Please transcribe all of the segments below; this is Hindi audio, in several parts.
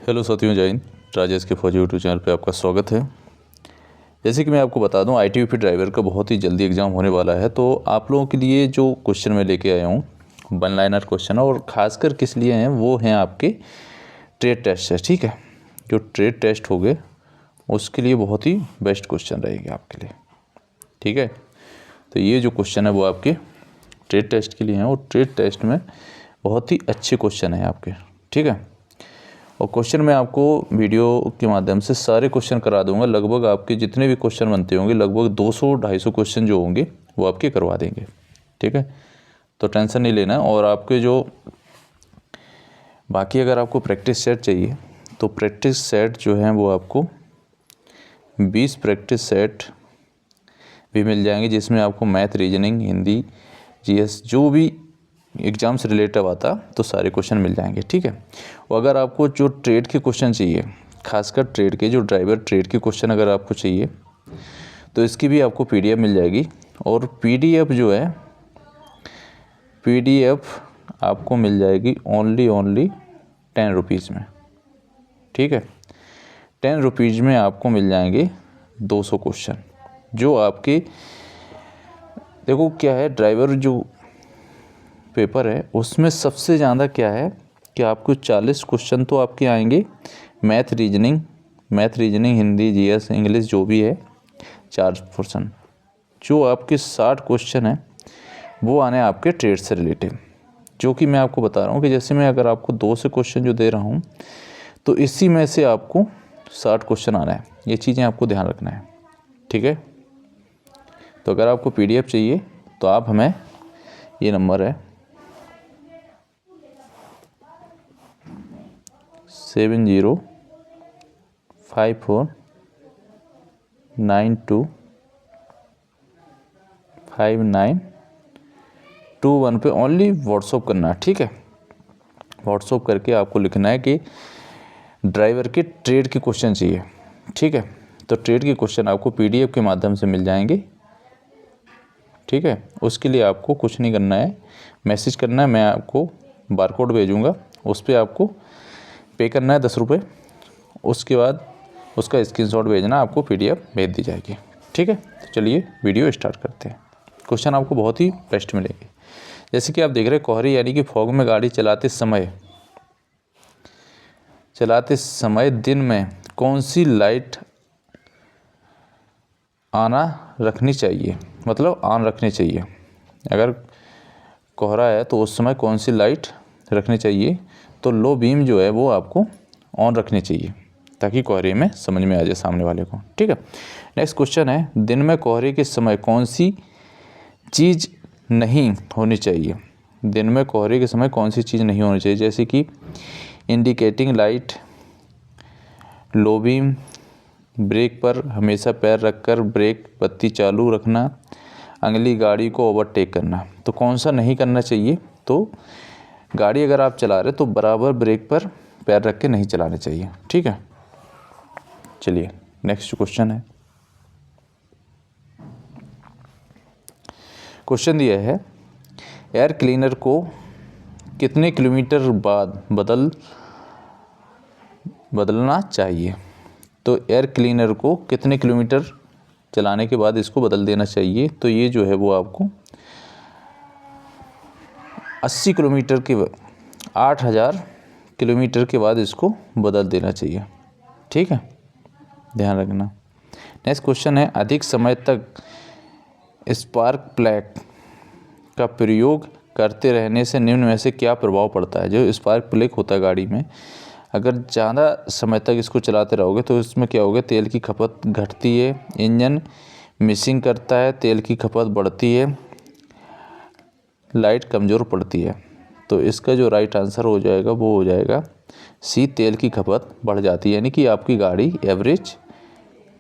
हेलो साथियों, जय हिंद। राजेश के फौजी यूट्यूब चैनल पे आपका स्वागत है। जैसे कि मैं आपको बता दूं, ITBP ड्राइवर का बहुत ही जल्दी एग्ज़ाम होने वाला है। तो आप लोगों के लिए जो क्वेश्चन मैं लेके आया हूं, वन लाइनर क्वेश्चन, और ख़ासकर किस लिए हैं वो हैं आपके ट्रेड टेस्ट है। ठीक है, जो ट्रेड टेस्ट हो गए उसके लिए बहुत ही बेस्ट क्वेश्चन रहेंगे आपके लिए। ठीक है, तो ये जो क्वेश्चन है वो आपके ट्रेड टेस्ट के लिए हैं, और ट्रेड टेस्ट में बहुत ही अच्छे क्वेश्चन हैं आपके। ठीक है, और क्वेश्चन मैं आपको वीडियो के माध्यम से सारे क्वेश्चन करा दूंगा। लगभग आपके जितने भी क्वेश्चन बनते होंगे, लगभग 200-250 क्वेश्चन जो होंगे वो आपके करवा देंगे। ठीक है, तो टेंशन नहीं लेना। और आपके जो बाकी अगर आपको प्रैक्टिस सेट चाहिए तो प्रैक्टिस सेट जो है वो आपको 20 प्रैक्टिस सेट भी मिल जाएंगे, जिसमें आपको मैथ, रीजनिंग, हिंदी, GS जो भी एग्ज़ाम से रिलेटेड आता तो सारे क्वेश्चन मिल जाएंगे। ठीक है, और अगर आपको जो ट्रेड के क्वेश्चन चाहिए, खासकर ट्रेड के, जो ड्राइवर ट्रेड के क्वेश्चन अगर आपको चाहिए तो इसकी भी आपको PDF मिल जाएगी। और PDF जो है, PDF आपको मिल जाएगी ओनली 10 रुपीज़ में। ठीक है, 10 रुपीज़ में आपको मिल जाएंगे 200 क्वेश्चन। जो आपके देखो क्या है, ड्राइवर जो पेपर है उसमें सबसे ज़्यादा क्या है कि आपको 40 क्वेश्चन तो आपके आएंगे math reasoning, Hindi, GS, English जो भी है 4%। जो आपके 60 क्वेश्चन हैं वो आने आपके ट्रेड से रिलेटेड, जो कि मैं आपको बता रहा हूँ कि जैसे मैं अगर आपको 2 से क्वेश्चन जो दे रहा हूँ तो इसी में से आपको 60 क्वेश्चन आना है। ये चीज़ें आपको ध्यान रखना है। ठीक है, तो अगर आपको PDF चाहिए तो आप हमें, ये नंबर है 7054925921 पे ओनली व्हाट्सअप करना है। ठीक है, व्हाट्सअप करके आपको लिखना है कि ड्राइवर के ट्रेड के क्वेश्चन चाहिए। ठीक है, तो ट्रेड के क्वेश्चन आपको PDF के माध्यम से मिल जाएंगे। ठीक है, उसके लिए आपको कुछ नहीं करना है, मैसेज करना है। मैं आपको बारकोड भेजूँगा, उस पर आपको पे करना है 10 रुपये। उसके बाद उसका स्क्रीनशॉट भेजना, आपको PDF भेज दी जाएगी। ठीक है, तो चलिए वीडियो स्टार्ट करते हैं। क्वेश्चन आपको बहुत ही बेस्ट मिलेंगे। जैसे कि आप देख रहे हैं, कोहरे यानी कि फॉग में गाड़ी चलाते समय दिन में कौन सी लाइट ऑन रखनी चाहिए। अगर कोहरा है तो उस समय कौन सी लाइट रखनी चाहिए, तो लो बीम जो है वो आपको ऑन रखनी चाहिए, ताकि कोहरे में समझ में आ जाए सामने वाले को। ठीक है, नेक्स्ट क्वेश्चन है, दिन में कोहरे के समय कौन सी चीज़ नहीं होनी चाहिए। दिन में कोहरे के समय कौन सी चीज़ नहीं होनी चाहिए, जैसे कि indicating light, low beam, brake पर हमेशा पैर रखकर ब्रेक बत्ती चालू रखना, अगली गाड़ी को ओवरटेक करना। तो कौन सा नहीं करना चाहिए, तो गाड़ी अगर आप चला रहे तो बराबर ब्रेक पर पैर रख के नहीं चलाने चाहिए। ठीक है, चलिए नेक्स्ट क्वेश्चन है। क्वेश्चन दिया है, एयर क्लीनर को कितने किलोमीटर बाद बदलना चाहिए। तो एयर क्लीनर को कितने किलोमीटर चलाने के बाद इसको बदल देना चाहिए। तो ये जो है वो आपको 80 किलोमीटर के 8000 किलोमीटर के बाद इसको बदल देना चाहिए। ठीक है, ध्यान रखना। नेक्स्ट क्वेश्चन है, अधिक समय तक स्पार्क प्लग का प्रयोग करते रहने से निम्न में से क्या प्रभाव पड़ता है। जो स्पार्क प्लग होता है गाड़ी में, अगर ज़्यादा समय तक इसको चलाते रहोगे तो इसमें क्या होगा, तेल की खपत घटती है, इंजन मिसिंग करता है, तेल की खपत बढ़ती है, लाइट कमज़ोर पड़ती है। तो इसका जो राइट आंसर हो जाएगा वो हो जाएगा C, तेल की खपत बढ़ जाती है, यानी कि आपकी गाड़ी एवरेज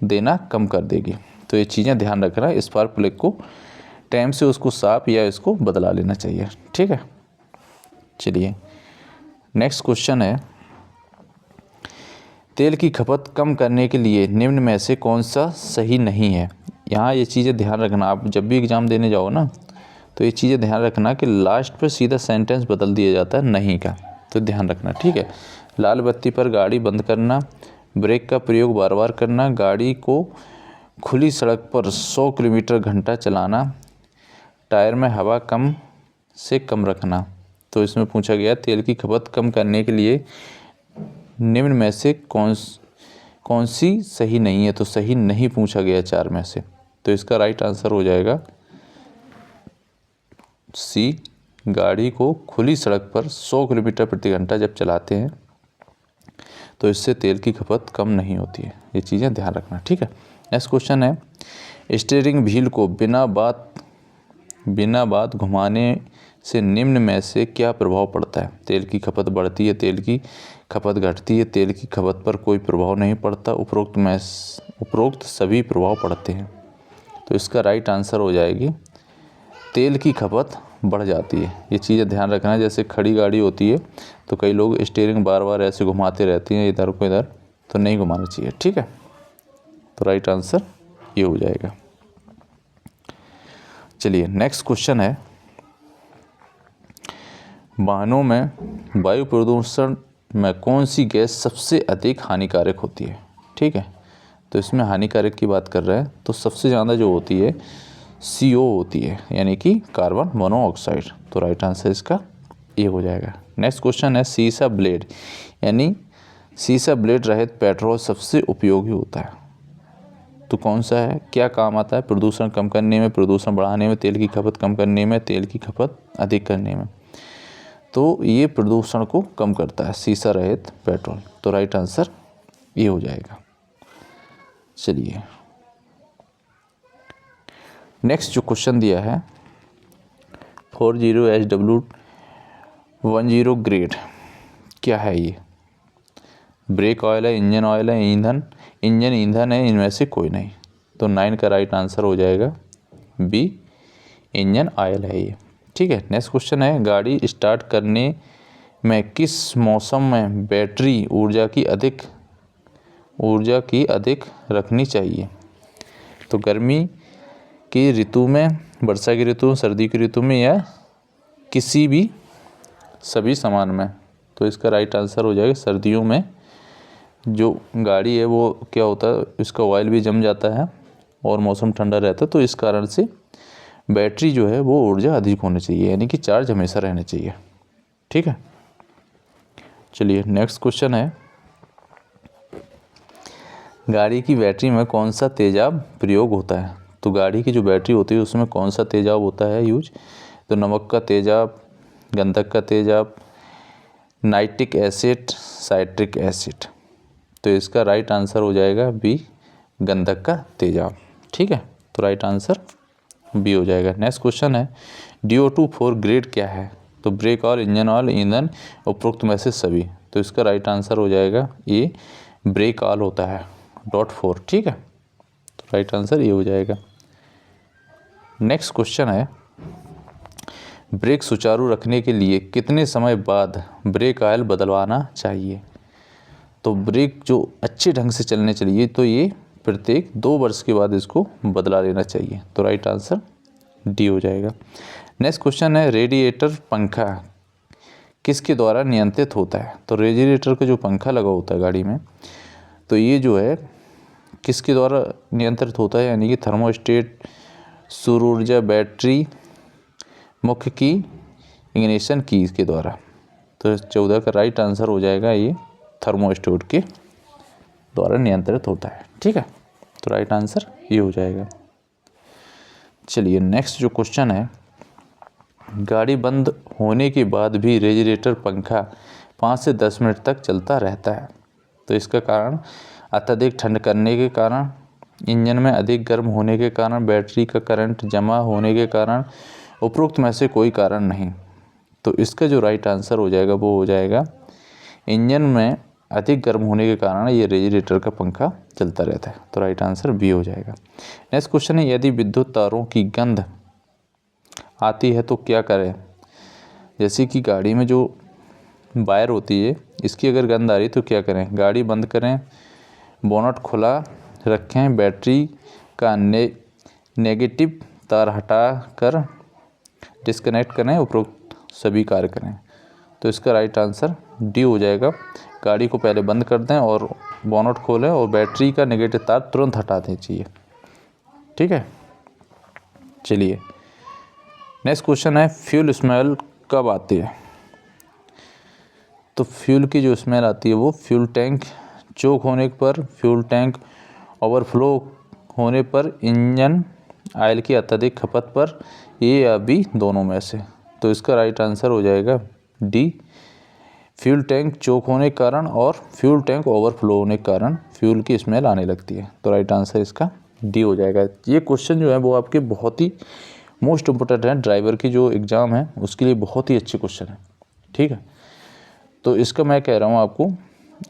देना कम कर देगी। तो ये चीज़ें ध्यान रखना, स्पार्क प्लग को टाइम से उसको साफ या इसको बदला लेना चाहिए। ठीक है, चलिए नेक्स्ट क्वेश्चन है, तेल की खपत कम करने के लिए निम्न में से कौन सा सही नहीं है। यहाँ ये चीज़ें ध्यान रखना, आप जब भी एग्ज़ाम देने जाओ ना तो ये चीज़ें ध्यान रखना कि लास्ट पर सीधा सेंटेंस बदल दिया जाता है नहीं का, तो ध्यान रखना। ठीक है, लाल बत्ती पर गाड़ी बंद करना, ब्रेक का प्रयोग बार बार करना, गाड़ी को खुली सड़क पर 100 किलोमीटर घंटा चलाना, टायर में हवा कम से कम रखना। तो इसमें पूछा गया तेल की खपत कम करने के लिए निम्न में से कौन सी सही नहीं है। तो सही नहीं पूछा गया 4 में से। तो इसका राइट आंसर हो जाएगा सी, गाड़ी को खुली सड़क पर 100 किलोमीटर प्रति घंटा जब चलाते हैं तो इससे तेल की खपत कम नहीं होती है। ये चीज़ें ध्यान रखना, ठीक है। नेक्स्ट क्वेश्चन है, स्टीयरिंग व्हील को बिना बात घुमाने से निम्न में से क्या प्रभाव पड़ता है। तेल की खपत बढ़ती है, तेल की खपत घटती है, तेल की खपत पर कोई प्रभाव नहीं पड़ता, उपरोक्त सभी प्रभाव पड़ते हैं। तो इसका राइट आंसर हो जाएगी तेल की खपत बढ़ जाती है। ये चीज़ें ध्यान रखना है। जैसे खड़ी गाड़ी होती है तो कई लोग स्टीयरिंग बार बार ऐसे घुमाते रहते हैं इधर को इधर, तो नहीं घुमाना चाहिए, ठीक है। तो राइट आंसर ये हो जाएगा। चलिए नेक्स्ट क्वेश्चन है, वाहनों में वायु प्रदूषण में कौन सी गैस सबसे अधिक हानिकारक होती है, ठीक है। तो इसमें हानिकारक की बात कर रहे हैं तो सबसे ज़्यादा जो होती है CO होती है, यानी कि कार्बन मोनोऑक्साइड। तो राइट आंसर इसका ये हो जाएगा। नेक्स्ट क्वेश्चन है, सीसा ब्लेड यानी सीसा ब्लेड रहित पेट्रोल सबसे उपयोगी होता है। तो कौन सा है, क्या काम आता है, प्रदूषण कम करने में, प्रदूषण बढ़ाने में, तेल की खपत कम करने में, तेल की खपत अधिक करने में। तो ये प्रदूषण को कम करता है सीसा रहित पेट्रोल। तो राइट आंसर ये हो जाएगा। चलिए नेक्स्ट जो क्वेश्चन दिया है 40HW10 ग्रेड क्या है ये। ब्रेक ऑयल है, इंजन ऑयल है, इंजन ईंधन है, इनमें से कोई नहीं। तो 9 का राइट आंसर हो जाएगा बी, इंजन ऑयल है ये, ठीक है। नेक्स्ट क्वेश्चन है, गाड़ी स्टार्ट करने में किस मौसम में बैटरी ऊर्जा की अधिक रखनी चाहिए। तो गर्मी की ऋतु में, वर्षा की ऋतु में, सर्दी की ऋतु में, या किसी भी सभी समान में। तो इसका राइट आंसर हो जाएगा सर्दियों में। जो गाड़ी है वो क्या होता है, इसका ऑयल भी जम जाता है और मौसम ठंडा रहता है, तो इस कारण से बैटरी जो है वो ऊर्जा अधिक होनी चाहिए, यानी कि चार्ज हमेशा रहना चाहिए, ठीक है। चलिए नेक्स्ट क्वेश्चन है, गाड़ी की बैटरी में कौन सा तेजाब प्रयोग होता है। तो गाड़ी की जो बैटरी होती है उसमें कौन सा तेजाब होता है यूज। तो नमक का तेजाब, गंधक का तेजाब, नाइट्रिक एसिड, साइट्रिक एसिड। तो इसका राइट आंसर हो जाएगा बी, गंधक का तेजाब, ठीक है। तो राइट आंसर बी हो जाएगा। नेक्स्ट क्वेश्चन है, DO2 ग्रेड क्या है। तो ब्रेक ऑयल, इंजन ऑयल, ईंधन, उपरोक्त में से सभी। तो इसका राइट आंसर हो जाएगा ये, ब्रेक ऑयल होता है .4, ठीक है। तो राइट आंसर ये हो जाएगा। नेक्स्ट क्वेश्चन है, ब्रेक सुचारू रखने के लिए कितने समय बाद ब्रेक ऑयल बदलवाना चाहिए। तो ब्रेक जो अच्छे ढंग से चलने चाहिए तो ये प्रत्येक 2 वर्ष के बाद इसको बदला लेना चाहिए। तो राइट आंसर डी हो जाएगा। नेक्स्ट क्वेश्चन है, रेडिएटर पंखा किसके द्वारा नियंत्रित होता है। तो रेडिएटर का जो पंखा लगा होता है गाड़ी में, तो ये जो है किसके द्वारा नियंत्रित होता है, यानी कि थर्मोस्टेट, सौर ऊर्जा, बैटरी, मुख्य की, इग्निशन की के द्वारा। तो 14 का राइट आंसर हो जाएगा ये, थर्मोस्टेट के द्वारा नियंत्रित होता है, ठीक है। तो राइट आंसर ये हो जाएगा। चलिए नेक्स्ट जो क्वेश्चन है, गाड़ी बंद होने के बाद भी रेडिएटर पंखा 5 से 10 मिनट तक चलता रहता है। तो इसका कारण अत्यधिक ठंड करने के कारण, इंजन में अधिक गर्म होने के कारण, बैटरी का करंट जमा होने के कारण, उपरोक्त में से कोई कारण नहीं। तो इसका जो राइट आंसर हो जाएगा वो हो जाएगा इंजन में अधिक गर्म होने के कारण ये रेडिएटर का पंखा चलता रहता है। तो राइट आंसर बी हो जाएगा। नेक्स्ट क्वेश्चन है, यदि विद्युत तारों की गंध आती है तो क्या करें। जैसे कि गाड़ी में जो वायर होती है इसकी अगर गंध आ रही है तो क्या करें। गाड़ी बंद करें, बोनट खुला रखें, बैटरी का नेगेटिव तार हटा कर डिस्कनेक्ट करें, उपरोक्त सभी कार्य करें। तो इसका राइट आंसर डी हो जाएगा, गाड़ी को पहले बंद कर दें और बोनट खोलें और बैटरी का नेगेटिव तार तुरंत हटा दें चाहिए। ठीक है, चलिए नेक्स्ट क्वेश्चन है, फ्यूल स्मेल कब आती है? तो फ्यूल की जो स्मेल आती है वो फ्यूल टैंक चोक होने पर, फ्यूल टैंक ओवरफ्लो होने पर, इंजन ऑयल की अत्यधिक खपत पर, ए या बी दोनों में से। तो इसका राइट आंसर हो जाएगा डी, फ्यूल टैंक चोक होने के कारण और फ्यूल टैंक ओवरफ्लो होने के कारण फ्यूल की स्मेल आने लगती है। तो राइट आंसर इसका डी हो जाएगा। ये क्वेश्चन जो है वो आपके बहुत ही मोस्ट इम्पोर्टेंट है, ड्राइवर की जो एग्ज़ाम है उसके लिए बहुत ही अच्छे क्वेश्चन है। ठीक है, तो इसका मैं कह रहा हूँ आपको,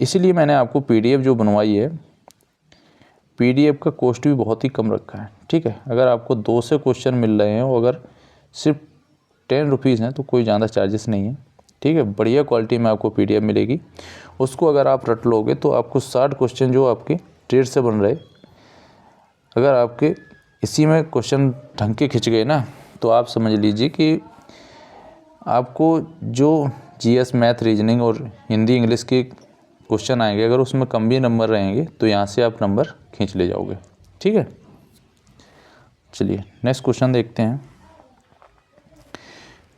इसीलिए मैंने आपको पीडीएफ जो बनवाई है, पीडीएफ का कॉस्ट भी बहुत ही कम रखा है। ठीक है, अगर आपको 2 से क्वेश्चन मिल रहे हैं और अगर सिर्फ 10 रुपीज़ हैं तो कोई ज़्यादा चार्जेस नहीं है। ठीक है, बढ़िया क्वालिटी में आपको पीडीएफ मिलेगी। उसको अगर आप रट लोगे तो आपको 60 क्वेश्चन जो आपके ट्रेड से बन रहे, अगर आपके इसी में क्वेश्चन ढंग के खिंच गए ना, तो आप समझ लीजिए कि आपको जो जीएस, मैथ, रीजनिंग और हिंदी इंग्लिश के क्वेश्चन आएंगे, अगर उसमें कम भी नंबर रहेंगे तो यहाँ से आप नंबर खींच ले जाओगे। ठीक है, चलिए नेक्स्ट क्वेश्चन देखते हैं।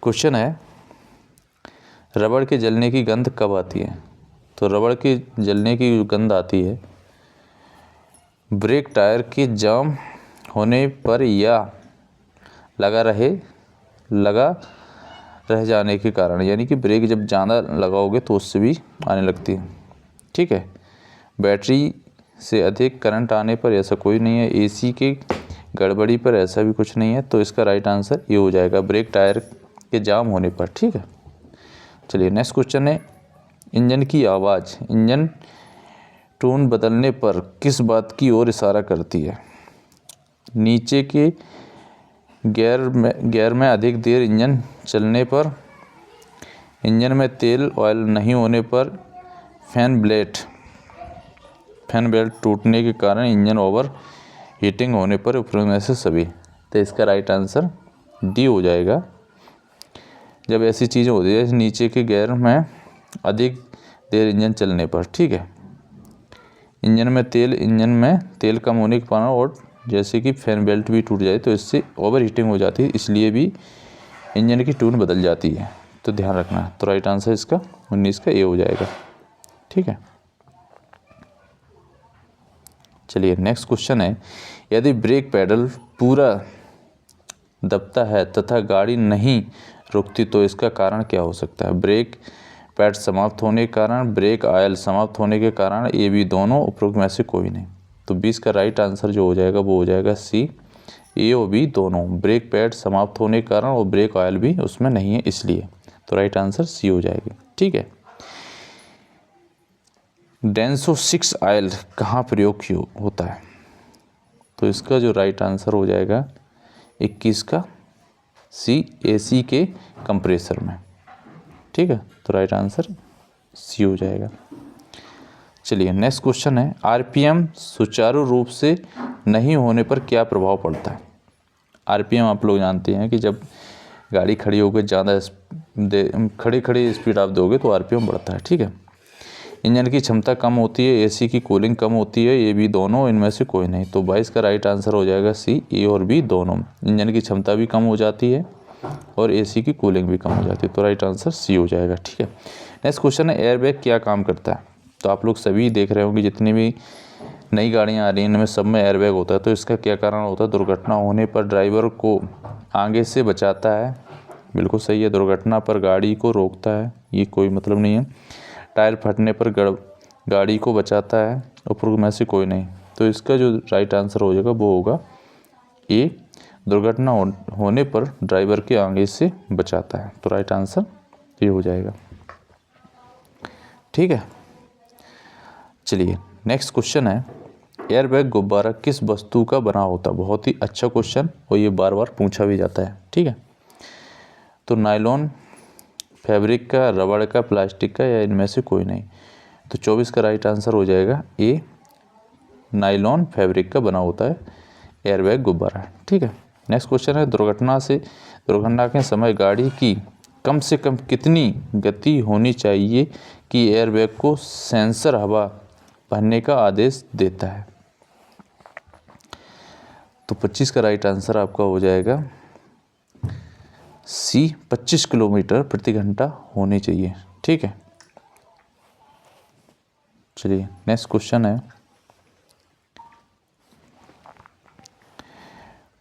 क्वेश्चन है, रबड़ के जलने की गंध कब आती है? तो रबड़ के जलने की गंध आती है ब्रेक टायर के जाम होने पर या लगा रह जाने के कारण, यानी कि ब्रेक जब ज़्यादा लगाओगे तो उससे भी आने लगती है। ठीक है, बैटरी से अधिक करंट आने पर ऐसा कोई नहीं है, एसी के गड़बड़ी पर ऐसा भी कुछ नहीं है। तो इसका राइट आंसर ये हो जाएगा, ब्रेक टायर के जाम होने पर। ठीक है, चलिए नेक्स्ट क्वेश्चन है, इंजन की आवाज़ इंजन टोन बदलने पर किस बात की ओर इशारा करती है? नीचे के गियर में अधिक देर इंजन चलने पर, इंजन में तेल ऑयल नहीं होने पर, फैन बेल्ट टूटने के कारण, इंजन ओवर हीटिंग होने पर, उपरोक्त में से सभी। तो इसका राइट आंसर डी हो जाएगा। जब ऐसी चीज़ें होती है नीचे के गियर में अधिक देर इंजन चलने पर, ठीक है, इंजन में तेल कम होने के कारण, और जैसे कि फैन बेल्ट भी टूट जाए तो इससे ओवर हीटिंग हो जाती है, इसलिए भी इंजन की ट्यून बदल जाती है। तो ध्यान रखना। तो राइट आंसर इसका 19 का ए हो जाएगा। ठीक है, चलिए नेक्स्ट क्वेश्चन है, यदि ब्रेक पैडल पूरा दबता है तथा गाड़ी नहीं रुकती तो इसका कारण क्या हो सकता है? ब्रेक पैड समाप्त होने के कारण, ब्रेक ऑयल समाप्त होने के कारण, ये भी दोनों, उपरोक्त में से कोई नहीं। तो 20 का राइट आंसर जो हो जाएगा वो हो जाएगा सी, ए और बी दोनों, ब्रेक पैड समाप्त होने के कारण और ब्रेक ऑयल भी उसमें नहीं है इसलिए। तो राइट आंसर सी हो जाएगी। ठीक है, डेंसो 6 ऑयल कहाँ प्रयोग होता है? तो इसका जो राइट आंसर हो जाएगा 21 का सी, एसी के कंप्रेसर में। ठीक है, तो राइट आंसर सी हो जाएगा। चलिए नेक्स्ट क्वेश्चन है, आरपीएम सुचारू रूप से नहीं होने पर क्या प्रभाव पड़ता है? आरपीएम आप लोग जानते हैं कि जब गाड़ी खड़ी होकर ज़्यादा खड़ी स्पीड आप दोगे तो आरपीएम बढ़ता है। ठीक है, इंजन की क्षमता कम होती है, एसी की कूलिंग कम होती है, ये भी दोनों, इनमें से कोई नहीं। तो 22 का राइट आंसर हो जाएगा सी, ए और बी दोनों, इंजन की क्षमता भी कम हो जाती है और एसी की कूलिंग भी कम हो जाती है। तो राइट आंसर सी हो जाएगा। ठीक है, नेक्स्ट क्वेश्चन है, एयरबैग क्या काम करता है? तो आप लोग सभी देख रहे होंगे जितनी भी नई गाड़ियाँ आ रही हैं इनमें सब में एयरबैग होता है। तो इसका क्या कारण होता है? दुर्घटना होने पर ड्राइवर को आगे से बचाता है, बिल्कुल सही है। दुर्घटना पर गाड़ी को रोकता है, ये कोई मतलब नहीं है। टायर फटने पर गाड़ी को बचाता है, उपरोक्त में से कोई नहीं। तो इसका जो राइट आंसर हो जाएगा वो होगा ए, दुर्घटना होने पर ड्राइवर के आगे से बचाता है। तो राइट आंसर ये हो जाएगा। ठीक है, चलिए नेक्स्ट क्वेश्चन है, एयरबैग गुब्बारा किस वस्तु का बना होता है? बहुत ही अच्छा क्वेश्चन और ये बार बार पूछा भी जाता है। ठीक है, तो नायलॉन, फैब्रिक का, रबड़ का, प्लास्टिक का, या इनमें से कोई नहीं। तो 24 का राइट आंसर हो जाएगा ए, नायलॉन फैब्रिक का बना होता है एयरबैग गुब्बारा। ठीक है, नेक्स्ट क्वेश्चन है, दुर्घटना के समय गाड़ी की कम से कम कितनी गति होनी चाहिए कि एयरबैग को सेंसर हवा भरने का आदेश देता है। तो 25 का राइट आंसर आपका हो जाएगा सी, 25 किलोमीटर प्रति घंटा होनी चाहिए। ठीक है, चलिए नेक्स्ट क्वेश्चन है,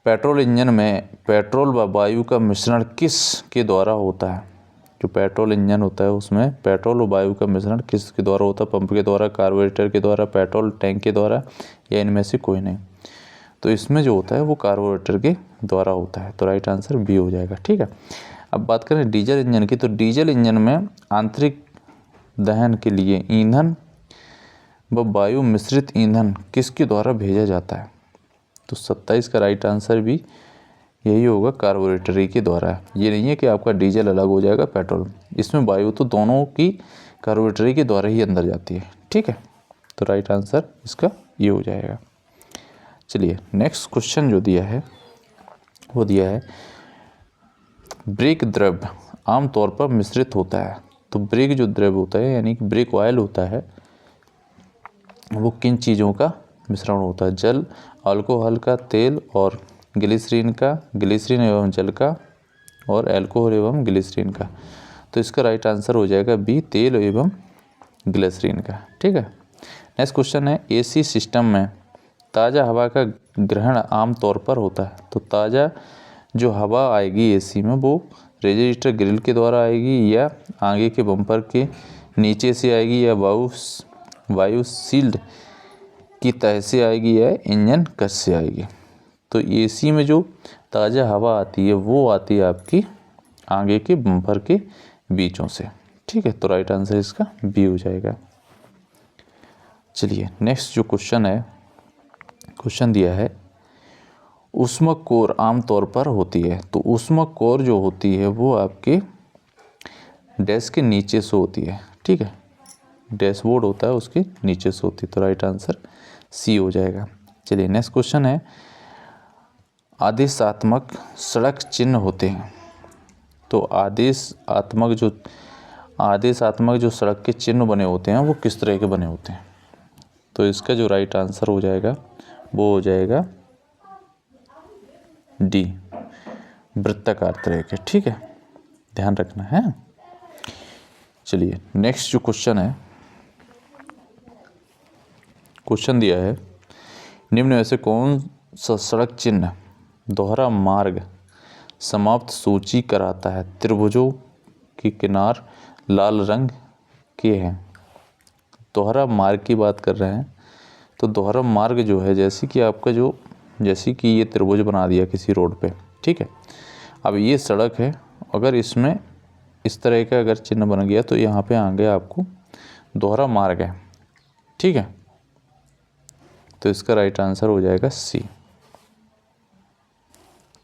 पेट्रोल इंजन में पेट्रोल व वायु का मिश्रण किस के द्वारा होता है? जो पेट्रोल इंजन होता है उसमें पेट्रोल और वायु का मिश्रण किस के द्वारा होता है? पंप के द्वारा, कार्बोरेटर के द्वारा, पेट्रोल टैंक के द्वारा, या इनमें से कोई नहीं। तो इसमें जो होता है वो कार्बोरेटर के द्वारा होता है। तो राइट आंसर बी हो जाएगा। ठीक है, अब बात करें डीजल इंजन की, तो डीजल इंजन में आंतरिक दहन के लिए ईंधन व वायु मिश्रित ईंधन किसके द्वारा भेजा जाता है? तो 27 का राइट आंसर भी यही होगा, कार्बोरेटरी के द्वारा। ये नहीं है कि आपका डीजल अलग हो जाएगा पेट्रोल, इसमें वायु तो दोनों की कार्बोरेटरी के द्वारा ही अंदर जाती है। ठीक है, तो राइट आंसर इसका ये हो जाएगा। चलिए नेक्स्ट क्वेश्चन जो दिया है वो दिया है, ब्रेक द्रव्य आमतौर पर मिश्रित होता है। तो ब्रेक जो द्रव्य होता है यानी कि ब्रेक ऑयल होता है, वो किन चीज़ों का मिश्रण होता है? जल, अल्कोहल का, तेल और ग्लिसरीन का, ग्लिसरीन एवं जल का, और अल्कोहल एवं ग्लिसरीन का। तो इसका राइट आंसर हो जाएगा बी, तेल एवं ग्लिसरीन का। ठीक है, नेक्स्ट क्वेश्चन है, एसी सिस्टम में ताज़ा हवा का ग्रहण आमतौर पर होता है। तो ताज़ा जो हवा आएगी एसी में वो रेडिएटर ग्रिल के द्वारा आएगी, या आगे के बम्पर के नीचे से आएगी, या वायु शील्ड की तह से आएगी, या इंजन कस से आएगी। तो एसी में जो ताज़ा हवा आती है वो आती है आपकी आगे के बम्पर के बीचों से। ठीक है, तो राइट आंसर इसका बी हो जाएगा। चलिए नेक्स्ट जो क्वेश्चन है, क्वेश्चन दिया है, ऊष्मक कोर आमतौर पर होती है। तो ऊष्मक कोर जो होती है वो आपके डैश के नीचे से होती है। ठीक है, डैशबोर्ड होता है उसके नीचे से होती है। तो राइट आंसर सी हो जाएगा। चलिए नेक्स्ट क्वेश्चन है, आदेशात्मक सड़क चिन्ह होते हैं। तो आदेशात्मक जो सड़क के चिन्ह बने होते हैं वो किस तरह के बने होते हैं? तो इसका जो राइट आंसर हो जाएगा वो हो जाएगा डी, वृत्ताकार तरह के। ठीक है, ध्यान रखना है। चलिए नेक्स्ट जो क्वेश्चन है, क्वेश्चन दिया है, निम्न में से कौन सा सड़क चिन्ह दोहरा मार्ग समाप्त सूची कराता है? त्रिभुजों की किनार लाल रंग के हैं। दोहरा मार्ग की बात कर रहे हैं। तो दोहरा मार्ग जो है, जैसे कि ये त्रिभुज बना दिया किसी रोड पे। ठीक है, अब ये सड़क है, अगर इसमें इस तरह का अगर चिन्ह बन गया तो यहाँ पे आगे आपको दोहरा मार्ग है। ठीक है, तो इसका राइट आंसर हो जाएगा सी।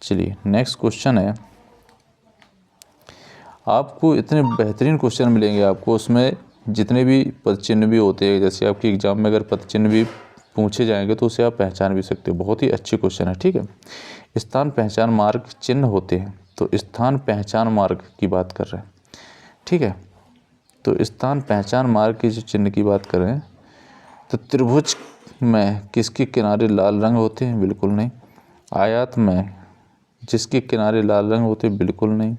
चलिए नेक्स्ट क्वेश्चन है, आपको इतने बेहतरीन क्वेश्चन मिलेंगे आपको, उसमें जितने भी पद चिन्ह भी होते हैं, जैसे आपके एग्जाम में अगर पद चिन्ह भी पूछे जाएंगे तो उसे आप पहचान भी सकते हो। बहुत ही अच्छे क्वेश्चन है। ठीक है, स्थान पहचान मार्ग चिन्ह होते हैं। तो स्थान पहचान मार्ग की बात कर रहे हैं। ठीक है, तो स्थान पहचान मार्ग की जो चिन्ह की बात कर रहे हैं, तो त्रिभुज में किसके किनारे लाल रंग होते हैं? बिल्कुल नहीं। आयत में जिसके किनारे लाल रंग होते हैं? बिल्कुल नहीं।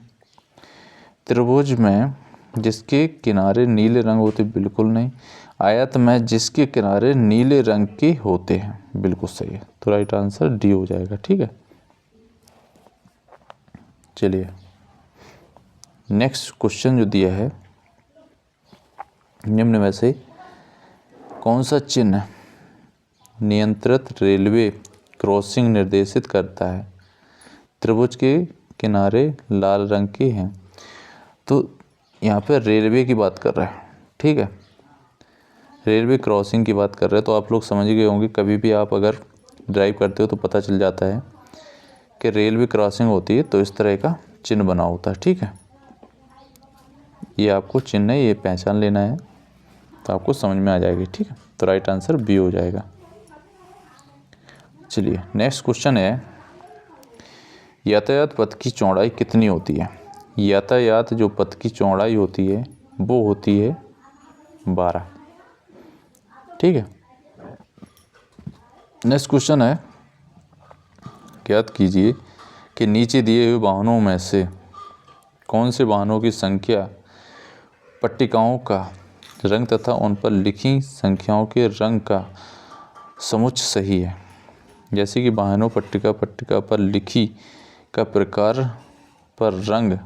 त्रिभुज में जिसके किनारे नीले रंग होते? बिल्कुल नहीं। आयत में जिसके किनारे नीले रंग के होते हैं? बिल्कुल सही है। तो राइट आंसर डी हो जाएगा। ठीक है, चलिए नेक्स्ट क्वेश्चन जो दिया है, निम्न में से कौन सा चिन्ह नियंत्रित रेलवे क्रॉसिंग निर्देशित करता है? त्रिभुज के किनारे लाल रंग के हैं। तो यहाँ पे रेलवे की बात कर रहे हैं। ठीक है, रेलवे क्रॉसिंग की बात कर रहे हैं। तो आप लोग समझ गए होंगे, कभी भी आप अगर ड्राइव करते हो तो पता चल जाता है कि रेलवे क्रॉसिंग होती है तो इस तरह का चिन्ह बना होता है। ठीक है, ये आपको चिन्ह ये पहचान लेना है तो आपको समझ में आ जाएगी। ठीक है, तो राइट आंसर बी हो जाएगा। चलिए नेक्स्ट क्वेश्चन है, यातायात पथ की चौड़ाई कितनी होती है? यातायात जो पथ की चौड़ाई होती है वो होती है 12। ठीक है। नेक्स्ट क्वेश्चन है, ज्ञात कीजिए कि नीचे दिए हुए वाहनों में से कौन से वाहनों की संख्या पट्टिकाओं का रंग तथा उन पर लिखी संख्याओं के रंग का समुच्चय सही है। जैसे कि वाहनों पट्टिका पर लिखी का प्रकार पर रंग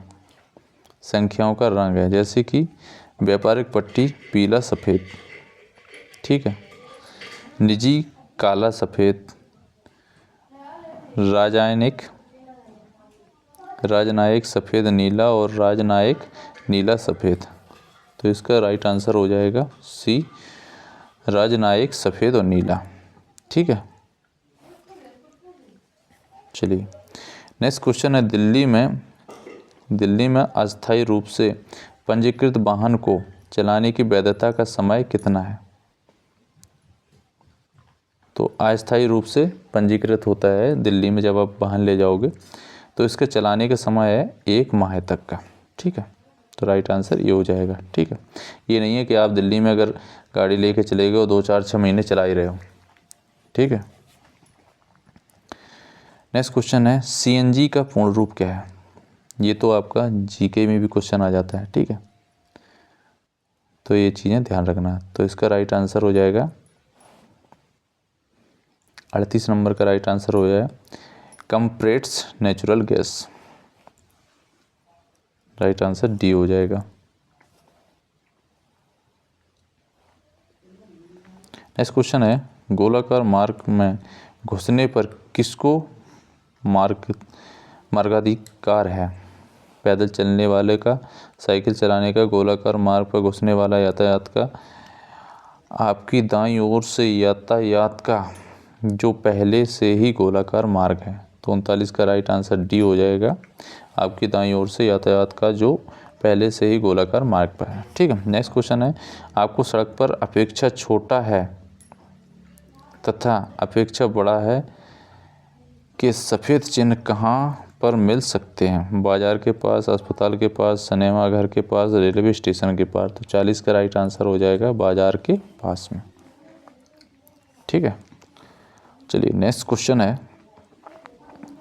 संख्याओं का रंग है। जैसे कि व्यापारिक पट्टी पीला सफ़ेद, ठीक है। निजी काला सफ़ेद, राजनायिक सफ़ेद नीला और राजनायिक नीला सफ़ेद। तो इसका राइट आंसर हो जाएगा सी, राजनायिक सफ़ेद और नीला। ठीक है। चलिए नेक्स्ट क्वेश्चन है, दिल्ली में अस्थायी रूप से पंजीकृत वाहन को चलाने की वैधता का समय कितना है। तो अस्थायी रूप से पंजीकृत होता है दिल्ली में, जब आप वाहन ले जाओगे तो इसके चलाने का समय है 1 माह तक का। ठीक है। तो राइट आंसर ये हो जाएगा। ठीक है। ये नहीं है कि आप दिल्ली में अगर गाड़ी लेके चले गए हो 2, 4, 6 महीने चला ही रहे हो। ठीक है। नेक्स्ट क्वेश्चन है, सीएनजी का पूर्ण रूप क्या है। ये तो आपका जीके में भी क्वेश्चन आ जाता है। ठीक है। तो ये चीज़ें ध्यान रखना। तो इसका राइट आंसर हो जाएगा 38 नंबर का राइट आंसर हो जाएगा compressed natural gas. Right answer D हो जाएगा। नेक्स्ट क्वेश्चन है, गोलाकार मार्ग में घुसने पर किसको मार्गाधिकार है। पैदल चलने वाले का, साइकिल चलाने का, गोलाकार मार्ग पर घुसने वाला यातायात का, आपकी दाईं ओर से यातायात का जो पहले से ही गोलाकार मार्ग है। तो 39 का राइट आंसर डी हो जाएगा, आपकी दाईं ओर से यातायात का जो पहले से ही गोलाकार मार्ग पर है। ठीक है। नेक्स्ट क्वेश्चन है, आपको सड़क पर अपेक्षा छोटा है तथा अपेक्षा बड़ा है कि सफ़ेद चिन्ह कहाँ पर मिल सकते हैं। बाजार के पास, अस्पताल के पास, सिनेमा घर के पास, रेलवे स्टेशन के पास। तो 40 का राइट आंसर हो जाएगा बाजार के पास में। ठीक है। चलिए नेक्स्ट क्वेश्चन है,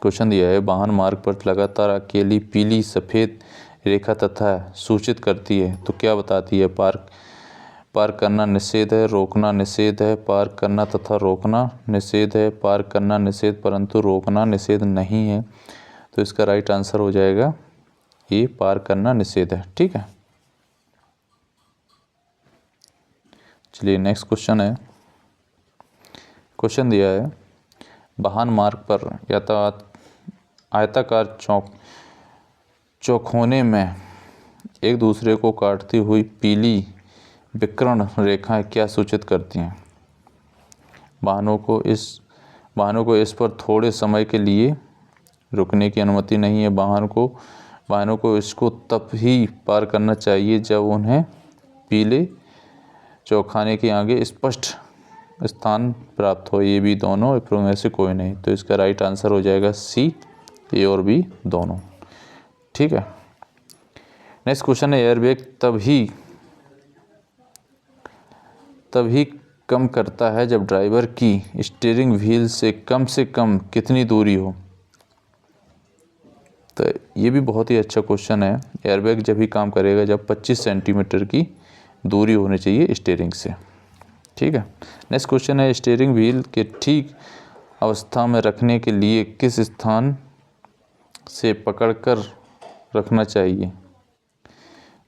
क्वेश्चन दिया है, वाहन मार्ग पर लगातार अकेली पीली सफ़ेद रेखा तथा सूचित करती है तो क्या बताती है। पार्क करना निषेध है, रोकना निषेध है, पार्क करना तथा रोकना निषेध है, पार्क करना निषेध परंतु रोकना निषेध नहीं है। तो इसका राइट आंसर हो जाएगा ये, पार्क करना निषेध है। ठीक है। चलिए नेक्स्ट क्वेश्चन है, क्वेश्चन दिया है, वाहन मार्ग पर यातायात आयताकार चौखोने में एक दूसरे को काटती हुई पीली विकर्ण रेखाएं क्या सूचित करती हैं। वाहनों को इस पर थोड़े समय के लिए रुकने की अनुमति नहीं है। वाहनों को इसको तब ही पार करना चाहिए जब उन्हें पीले चौखाने के आगे स्पष्ट स्थान प्राप्त हो। ये भी दोनों में से कोई नहीं। तो इसका राइट आंसर हो जाएगा सी, ए और बी दोनों। ठीक है। नेक्स्ट क्वेश्चन है, एयरबैग तभी कम करता है जब ड्राइवर की स्टीयरिंग व्हील से कम कितनी दूरी हो। तो ये भी बहुत ही अच्छा क्वेश्चन है। एयरबैग जब ही काम करेगा जब 25 सेंटीमीटर की दूरी होनी चाहिए स्टीयरिंग से। ठीक है। नेक्स्ट क्वेश्चन है, स्टीयरिंग व्हील के ठीक अवस्था में रखने के लिए किस स्थान से पकड़कर रखना चाहिए।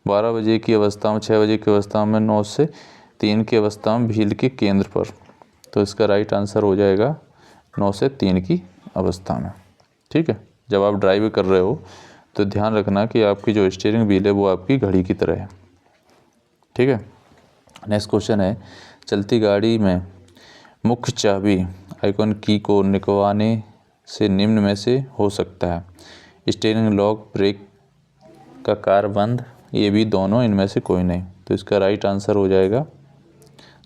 12 बजे की अवस्था में, 6 बजे की अवस्था में, 9 से 3 की अवस्था में व्हील के केंद्र पर। तो इसका राइट आंसर हो जाएगा 9 से 3 की अवस्था में। ठीक है। जब आप ड्राइव कर रहे हो तो ध्यान रखना कि आपकी जो स्टीयरिंग व्हील है वो आपकी घड़ी की तरह है। ठीक है। नेक्स्ट क्वेश्चन है, चलती गाड़ी में मुख्य चाबी आइकॉन की को निकलवाने से निम्न में से हो सकता है। स्टीयरिंग लॉक, ब्रेक का कार बंद, ये भी दोनों, इनमें से कोई नहीं। तो इसका राइट आंसर हो जाएगा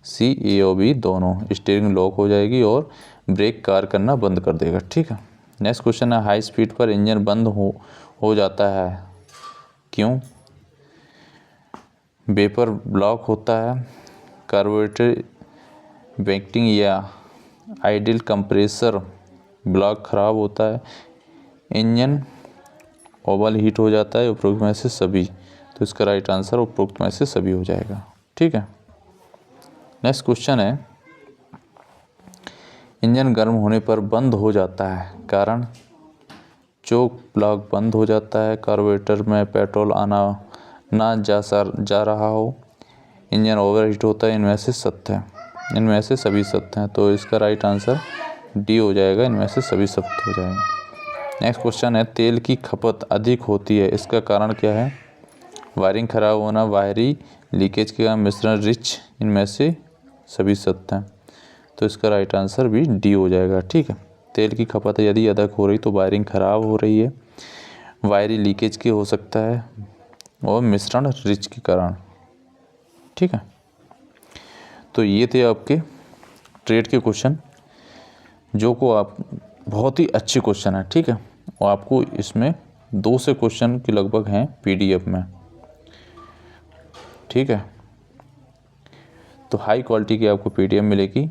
सी, ए और बी दोनों। स्टीयरिंग लॉक हो जाएगी और ब्रेक कार करना बंद कर देगा। ठीक है। नेक्स्ट क्वेश्चन है, हाई स्पीड पर इंजन बंद हो जाता है क्यों। वेपर ब्लॉक होता है, कार्बोरेटर वेक्टिंग या आइडियल कंप्रेसर ब्लॉक ख़राब होता है, इंजन ओवल हीट हो जाता है, उपरोक्त में से सभी। तो इसका राइट आंसर उपरोक्त में से सभी हो जाएगा। ठीक है। नेक्स्ट क्वेश्चन है, इंजन गर्म होने पर बंद हो जाता है, कारण चोक प्लग बंद हो जाता है, कार्बोरेटर में पेट्रोल आना ना जा रहा हो, इंजन ओवर हीट होता है, इनमें से सत्य है, इनमें से सभी सत्य हैं। तो इसका राइट आंसर डी हो जाएगा, इनमें से सभी सत्य हो जाएंगे। नेक्स्ट क्वेश्चन है, तेल की खपत अधिक होती है, इसका कारण क्या है? वायरिंग खराब होना, वायरी लीकेज का मिश्रण रिच, इनमें से सभी सत्य हैं। तो इसका राइट आंसर भी डी हो जाएगा। ठीक है। तेल की खपत यदि अधिक हो रही तो वायरिंग खराब हो रही है, वायरी लीकेज की हो सकता है, और मिश्रण रिच के कारण। ठीक है। तो ये थे आपके ट्रेड के क्वेश्चन, जो को आप बहुत ही अच्छे क्वेश्चन है। ठीक है। और आपको इसमें 2 से क्वेश्चन के लगभग हैं PDF में। ठीक है। तो हाई क्वालिटी की आपको PDF मिलेगी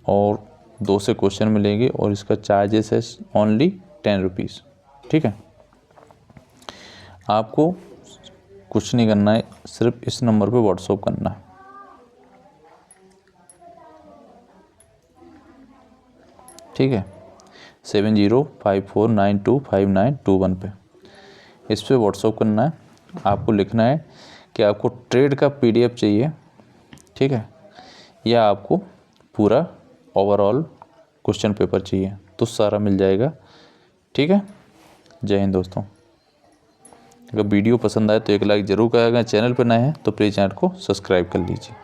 और 2 से क्वेश्चन मिलेंगे, और इसका चार्जेस है ओनली 10 रुपीज़। ठीक है। आपको कुछ नहीं करना है, सिर्फ इस नंबर पे व्हाट्सअप करना है। ठीक है। 7054925921 पे, इस पे व्हाट्सअप करना है। आपको लिखना है कि आपको ट्रेड का PDF चाहिए, ठीक है, या आपको पूरा ओवरऑल क्वेश्चन पेपर चाहिए, तो सारा मिल जाएगा। ठीक है। जय हिंद दोस्तों। अगर वीडियो पसंद आए तो एक लाइक ज़रूर करेगा। चैनल पर नए हैं तो प्लीज़ चैनल को सब्सक्राइब कर लीजिए।